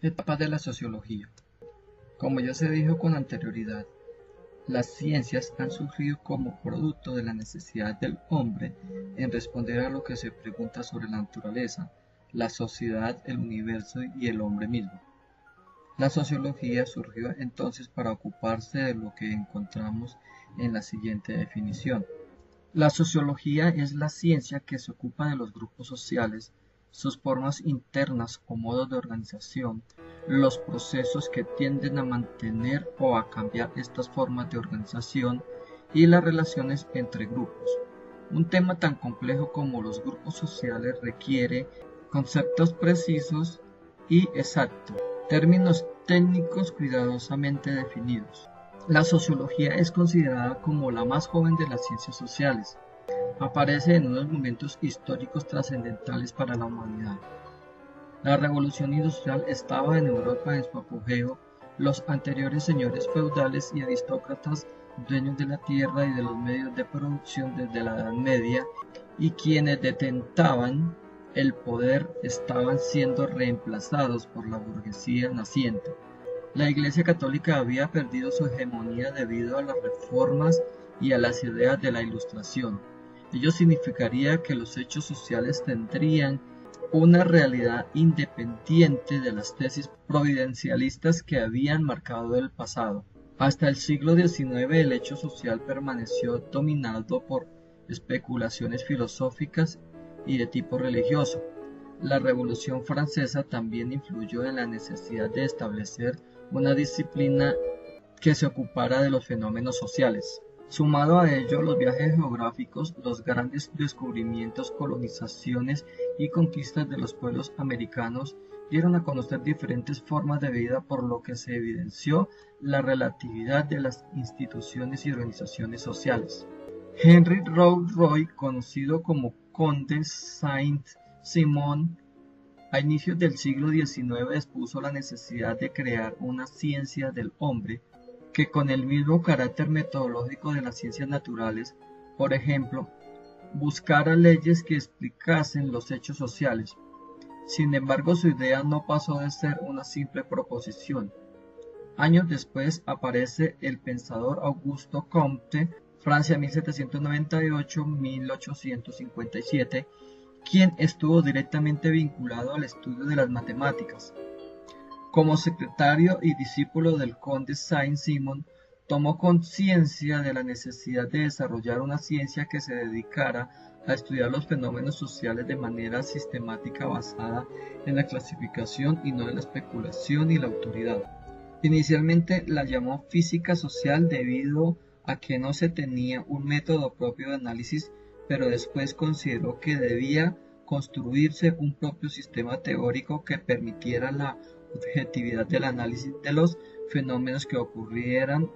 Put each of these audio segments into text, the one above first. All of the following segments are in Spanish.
Etapa de la sociología. Como ya se dijo con anterioridad, las ciencias han surgido como producto de la necesidad del hombre en responder a lo que se pregunta sobre la naturaleza, la sociedad, el universo y el hombre mismo. La sociología surgió entonces para ocuparse de lo que encontramos en la siguiente definición. La sociología es la ciencia que se ocupa de los grupos sociales, sus formas internas o modos de organización, los procesos que tienden a mantener o a cambiar estas formas de organización y las relaciones entre grupos. Un tema tan complejo como los grupos sociales requiere conceptos precisos y exactos, términos técnicos cuidadosamente definidos. La sociología es considerada como la más joven de las ciencias sociales. Aparece en unos momentos históricos trascendentales para la humanidad. La revolución industrial estaba en Europa en su apogeo. Los anteriores señores feudales y aristócratas, dueños de la tierra y de los medios de producción desde la Edad Media, y quienes detentaban el poder estaban siendo reemplazados por la burguesía naciente. La Iglesia Católica había perdido su hegemonía debido a las reformas y a las ideas de la Ilustración. Ello significaría que los hechos sociales tendrían una realidad independiente de las tesis providencialistas que habían marcado el pasado. Hasta el siglo XIX el hecho social permaneció dominado por especulaciones filosóficas y de tipo religioso. La Revolución Francesa también influyó en la necesidad de establecer una disciplina que se ocupara de los fenómenos sociales. Sumado a ello, los viajes geográficos, los grandes descubrimientos, colonizaciones y conquistas de los pueblos americanos dieron a conocer diferentes formas de vida, por lo que se evidenció la relatividad de las instituciones y organizaciones sociales. Henry Rose Roy, conocido como Conde Saint-Simon, a inicios del siglo XIX expuso la necesidad de crear una ciencia del hombre que con el mismo carácter metodológico de las ciencias naturales, por ejemplo, buscara leyes que explicasen los hechos sociales. Sin embargo, su idea no pasó de ser una simple proposición. Años después aparece el pensador Auguste Comte, Francia 1798-1857, quien estuvo directamente vinculado al estudio de las matemáticas. Como secretario y discípulo del conde Saint-Simon, tomó conciencia de la necesidad de desarrollar una ciencia que se dedicara a estudiar los fenómenos sociales de manera sistemática basada en la clasificación y no en la especulación y la autoridad. Inicialmente la llamó física social debido a que no se tenía un método propio de análisis, pero después consideró que debía construirse un propio sistema teórico que permitiera la objetividad del análisis de los fenómenos que ocurrieran,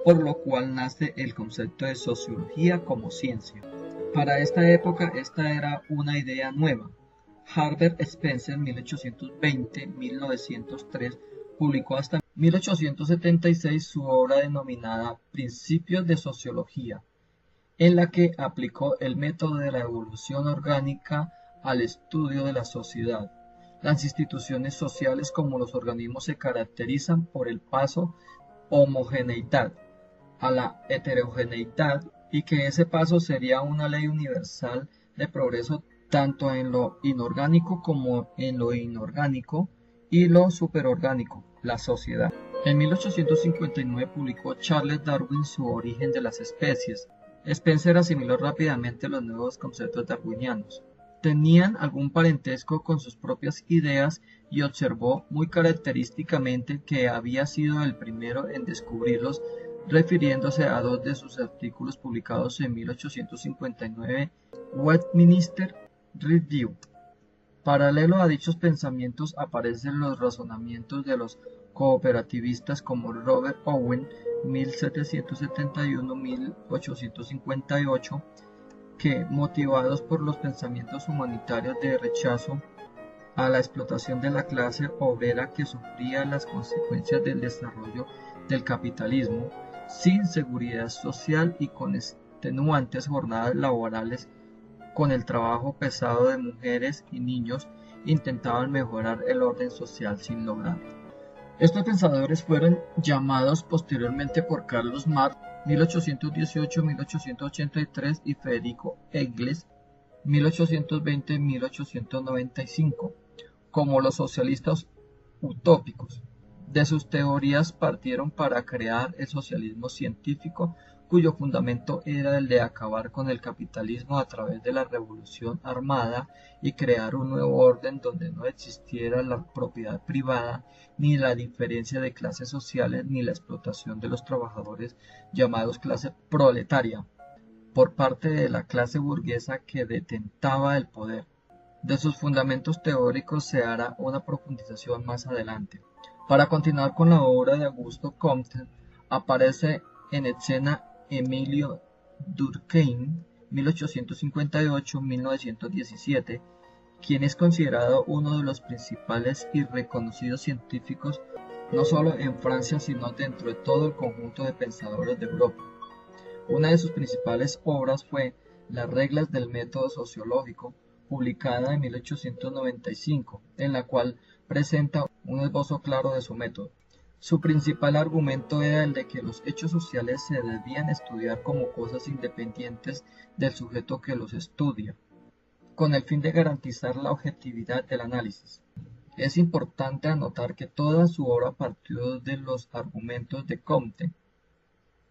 por lo cual nace el concepto de sociología como ciencia. Para esta época esta era una idea nueva. Herbert Spencer, 1820-1903, publicó hasta 1876 su obra denominada Principios de Sociología, en la que aplicó el método de la evolución orgánica al estudio de la sociedad. Las instituciones sociales como los organismos se caracterizan por el paso homogeneidad a la heterogeneidad y que ese paso sería una ley universal de progreso tanto en lo inorgánico como en lo inorgánico y lo superorgánico, la sociedad. En 1859 publicó Charles Darwin su Origen de las especies. Spencer asimiló rápidamente los nuevos conceptos darwinianos. Tenían algún parentesco con sus propias ideas y observó muy característicamente que había sido el primero en descubrirlos, refiriéndose a dos de sus artículos publicados en 1859, Westminster Review. Paralelo a dichos pensamientos aparecen los razonamientos de los cooperativistas como Robert Owen, 1771-1858, que, motivados por los pensamientos humanitarios de rechazo a la explotación de la clase obrera que sufría las consecuencias del desarrollo del capitalismo, sin seguridad social y con extenuantes jornadas laborales, con el trabajo pesado de mujeres y niños, intentaban mejorar el orden social sin lograrlo. Estos pensadores fueron llamados posteriormente por Carlos Marx 1818-1883 y Federico Engels 1820-1895 como los socialistas utópicos. De sus teorías partieron para crear el socialismo científico, cuyo fundamento era el de acabar con el capitalismo a través de la revolución armada y crear un nuevo orden donde no existiera la propiedad privada, ni la diferencia de clases sociales, ni la explotación de los trabajadores llamados clase proletaria por parte de la clase burguesa que detentaba el poder. De sus fundamentos teóricos se hará una profundización más adelante. Para continuar con la obra de Augusto Comte, aparece en escena Emilio Durkheim, 1858-1917, quien es considerado uno de los principales y reconocidos científicos no solo en Francia sino dentro de todo el conjunto de pensadores de Europa. Una de sus principales obras fue Las reglas del método sociológico, publicada en 1895, en la cual presenta un esbozo claro de su método. Su principal argumento era el de que los hechos sociales se debían estudiar como cosas independientes del sujeto que los estudia, con el fin de garantizar la objetividad del análisis. Es importante anotar que toda su obra partió de los argumentos de Comte.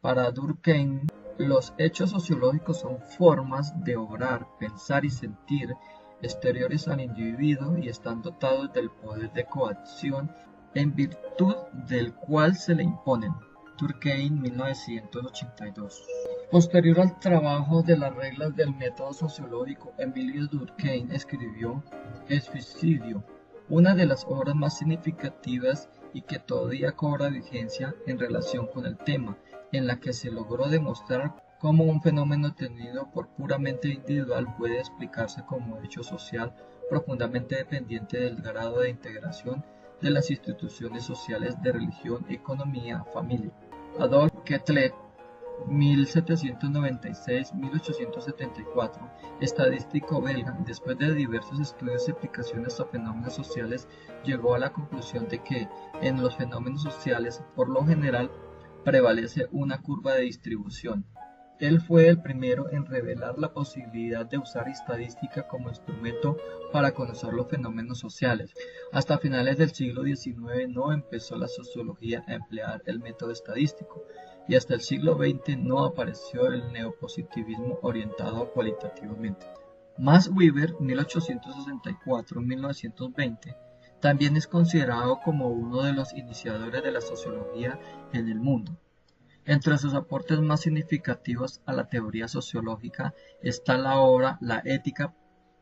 Para Durkheim, los hechos sociológicos son formas de obrar, pensar y sentir exteriores al individuo y están dotados del poder de coacción en virtud del cual se le imponen. Durkheim, 1982. Posterior al trabajo de las reglas del método sociológico, Emilio Durkheim escribió El suicidio, una de las obras más significativas y que todavía cobra vigencia en relación con el tema, en la que se logró demostrar cómo un fenómeno tenido por puramente individual puede explicarse como hecho social profundamente dependiente del grado de integración de las instituciones sociales de religión, economía, familia. Adolf Quetelet, 1796-1874, estadístico belga, después de diversos estudios y aplicaciones a fenómenos sociales, llegó a la conclusión de que en los fenómenos sociales, por lo general, prevalece una curva de distribución. Él fue el primero en revelar la posibilidad de usar estadística como instrumento para conocer los fenómenos sociales. Hasta finales del siglo XIX no empezó la sociología a emplear el método estadístico, y hasta el siglo XX no apareció el neopositivismo orientado cualitativamente. Max Weber, 1864-1920, también es considerado como uno de los iniciadores de la sociología en el mundo. Entre sus aportes más significativos a la teoría sociológica está la obra La ética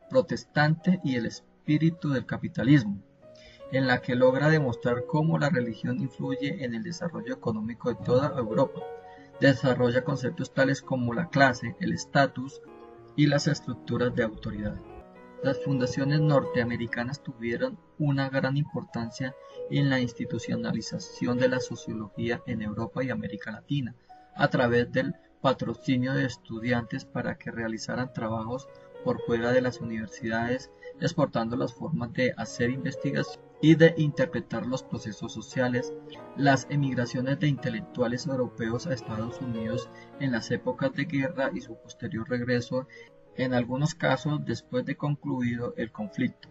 protestante y el espíritu del capitalismo, en la que logra demostrar cómo la religión influye en el desarrollo económico de toda Europa. Desarrolla conceptos tales como la clase, el estatus y las estructuras de autoridad. Las fundaciones norteamericanas tuvieron una gran importancia en la institucionalización de la sociología en Europa y América Latina, a través del patrocinio de estudiantes para que realizaran trabajos por fuera de las universidades, exportando las formas de hacer investigación y de interpretar los procesos sociales, las emigraciones de intelectuales europeos a Estados Unidos en las épocas de guerra y su posterior regreso, en algunos casos después de concluido el conflicto.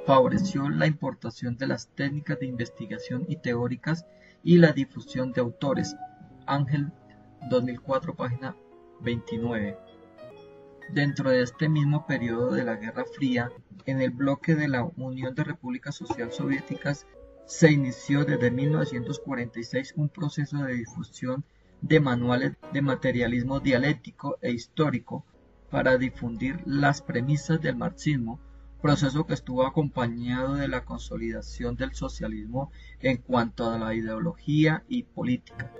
Favoreció la importación de las técnicas de investigación y teóricas y la difusión de autores. Ángel, 2004, página 29. Dentro de este mismo periodo de la Guerra Fría, en el bloque de la Unión de Repúblicas Social Soviéticas, se inició desde 1946 un proceso de difusión de manuales de materialismo dialéctico e histórico para difundir las premisas del marxismo, proceso que estuvo acompañado de la consolidación del socialismo en cuanto a la ideología y política.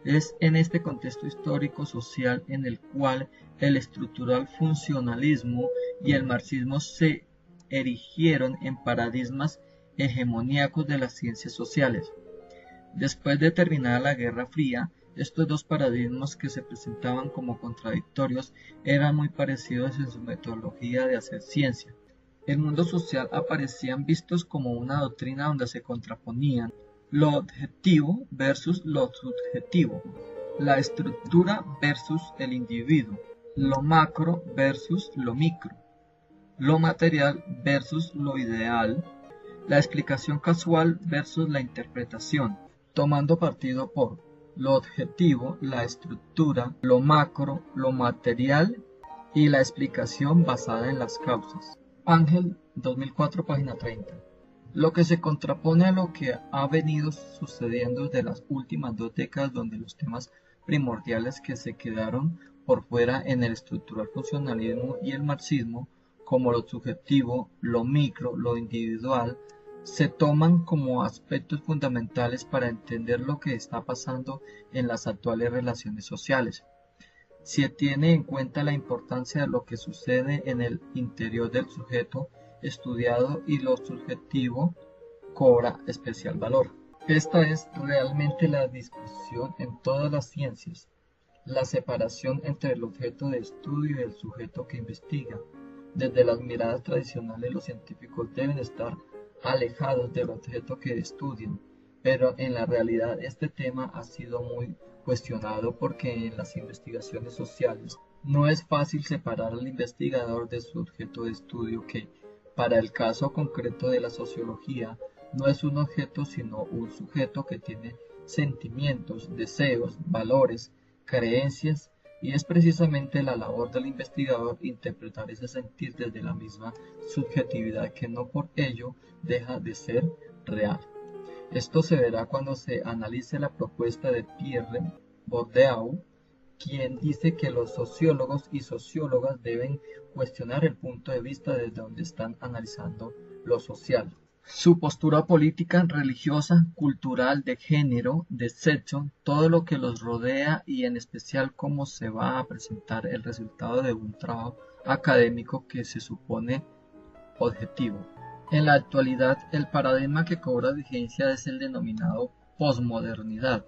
Es en este contexto histórico-social en el cual el estructural funcionalismo y el marxismo se erigieron en paradigmas hegemoníacos de las ciencias sociales. Después de terminada la Guerra Fría, estos dos paradigmas que se presentaban como contradictorios eran muy parecidos en su metodología de hacer ciencia. el mundo social aparecían vistos como una doctrina donde se contraponían lo objetivo versus lo subjetivo, la estructura versus el individuo, lo macro versus lo micro, lo material versus lo ideal, la explicación casual versus la interpretación, tomando partido por lo objetivo, la estructura, lo macro, lo material y la explicación basada en las causas. Ángel, 2004, página 30. Lo que se contrapone a lo que ha venido sucediendo desde las últimas 2 décadas, donde los temas primordiales que se quedaron por fuera en el estructural funcionalismo y el marxismo, como lo subjetivo, lo micro, lo individual, se toman como aspectos fundamentales para entender lo que está pasando en las actuales relaciones sociales. Se tiene en cuenta la importancia de lo que sucede en el interior del sujeto estudiado y lo subjetivo cobra especial valor. Esta es realmente la discusión en todas las ciencias, la separación entre el objeto de estudio y el sujeto que investiga. Desde las miradas tradicionales los científicos deben estar alejados del objeto que estudian, pero en la realidad este tema ha sido muy cuestionado porque en las investigaciones sociales no es fácil separar al investigador de su objeto de estudio que, para el caso concreto de la sociología, no es un objeto sino un sujeto que tiene sentimientos, deseos, valores, creencias, y es precisamente la labor del investigador interpretar ese sentir desde la misma subjetividad que no por ello deja de ser real. Esto se verá cuando se analice la propuesta de Pierre Bourdieu, quien dice que los sociólogos y sociólogas deben cuestionar el punto de vista desde donde están analizando lo social. Su postura política, religiosa, cultural, de género, de sexo, todo lo que los rodea y en especial cómo se va a presentar el resultado de un trabajo académico que se supone objetivo. En la actualidad, el paradigma que cobra vigencia es el denominado posmodernidad,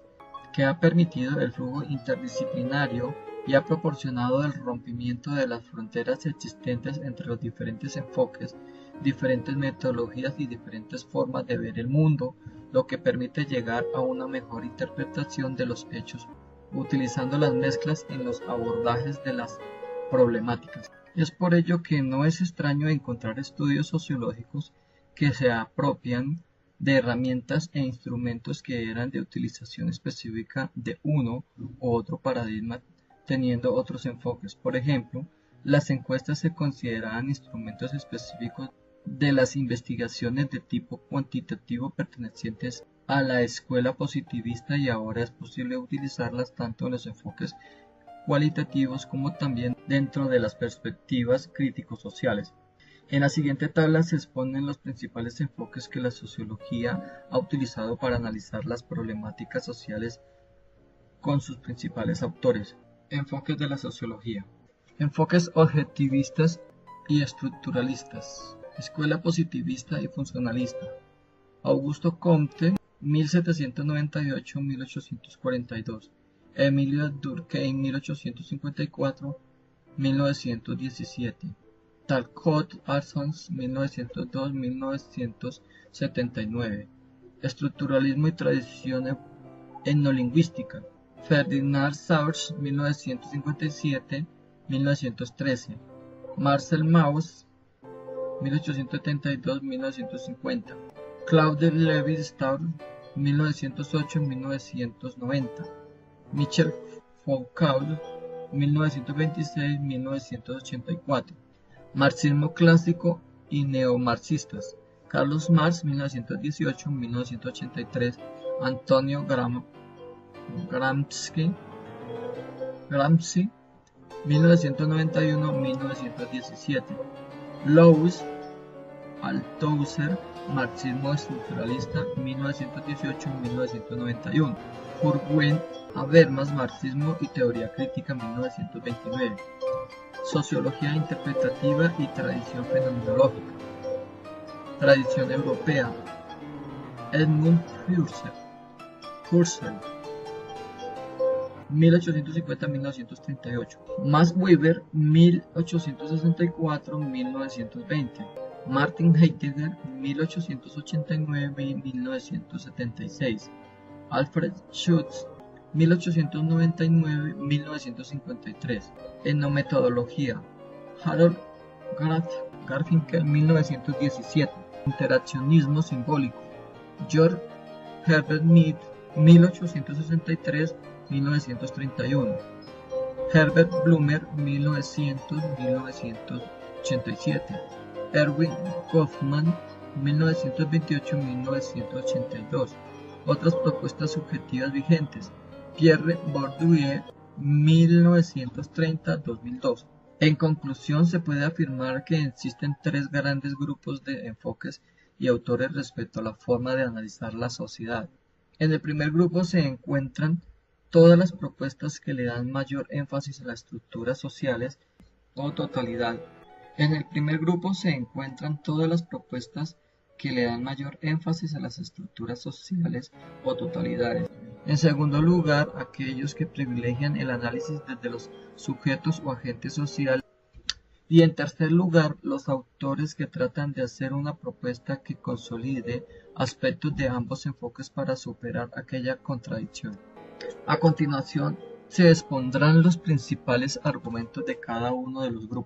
que ha permitido el flujo interdisciplinario y ha proporcionado el rompimiento de las fronteras existentes entre los diferentes enfoques, diferentes metodologías y diferentes formas de ver el mundo, lo que permite llegar a una mejor interpretación de los hechos, utilizando las mezclas en los abordajes de las problemáticas. Es por ello que no es extraño encontrar estudios sociológicos que se apropian de herramientas e instrumentos que eran de utilización específica de uno u otro paradigma, teniendo otros enfoques. Por ejemplo, las encuestas se consideraban instrumentos específicos de las investigaciones de tipo cuantitativo pertenecientes a la escuela positivista, y ahora es posible utilizarlas tanto en los enfoques cualitativos como también dentro de las perspectivas crítico-sociales. En la siguiente tabla se exponen los principales enfoques que la sociología ha utilizado para analizar las problemáticas sociales con sus principales autores. Enfoques de la sociología. Enfoques objetivistas y estructuralistas. Escuela positivista y funcionalista. Augusto Comte, 1798-1842. Emilio Durkheim, 1854-1917. Talcott Parsons, 1902-1979. Estructuralismo y tradición etnolingüística. Ferdinand Saussure, 1957-1913. Marcel Mauss, 1872-1950. Claude Lévi-Strauss, 1908-1990. Michel Foucault, 1926-1984. Marxismo clásico y neomarxistas. Carlos Marx, 1918-1983. Antonio Gramsci, 1991-1917. Louis Althusser, Marxismo estructuralista, 1918-1991. Jürgen Habermas, Marxismo y teoría crítica, 1929. Sociología interpretativa y tradición fenomenológica. Tradición europea. Edmund Husserl, 1850-1938. Max Weber, 1864-1920. Martin Heidegger, 1889-1976, Alfred Schutz, 1899-1953, Etnometodología, Harold Garfinkel, 1917, Interaccionismo simbólico, George Herbert Mead, 1863-1931, Herbert Blumer, 1900-1987, Erwin Goffman, 1928-1982. Otras propuestas subjetivas vigentes, Pierre Bourdieu, 1930-2002. En conclusión, se puede afirmar que existen tres grandes grupos de enfoques y autores respecto a la forma de analizar la sociedad. En el primer grupo se encuentran todas las propuestas que le dan mayor énfasis a las estructuras sociales o totalidad. En el primer grupo se encuentran todas las propuestas que le dan mayor énfasis a las estructuras sociales o totalidades. En segundo lugar, aquellos que privilegian el análisis desde los sujetos o agentes sociales. Y en tercer lugar, los autores que tratan de hacer una propuesta que consolide aspectos de ambos enfoques para superar aquella contradicción. A continuación, se expondrán los principales argumentos de cada uno de los grupos.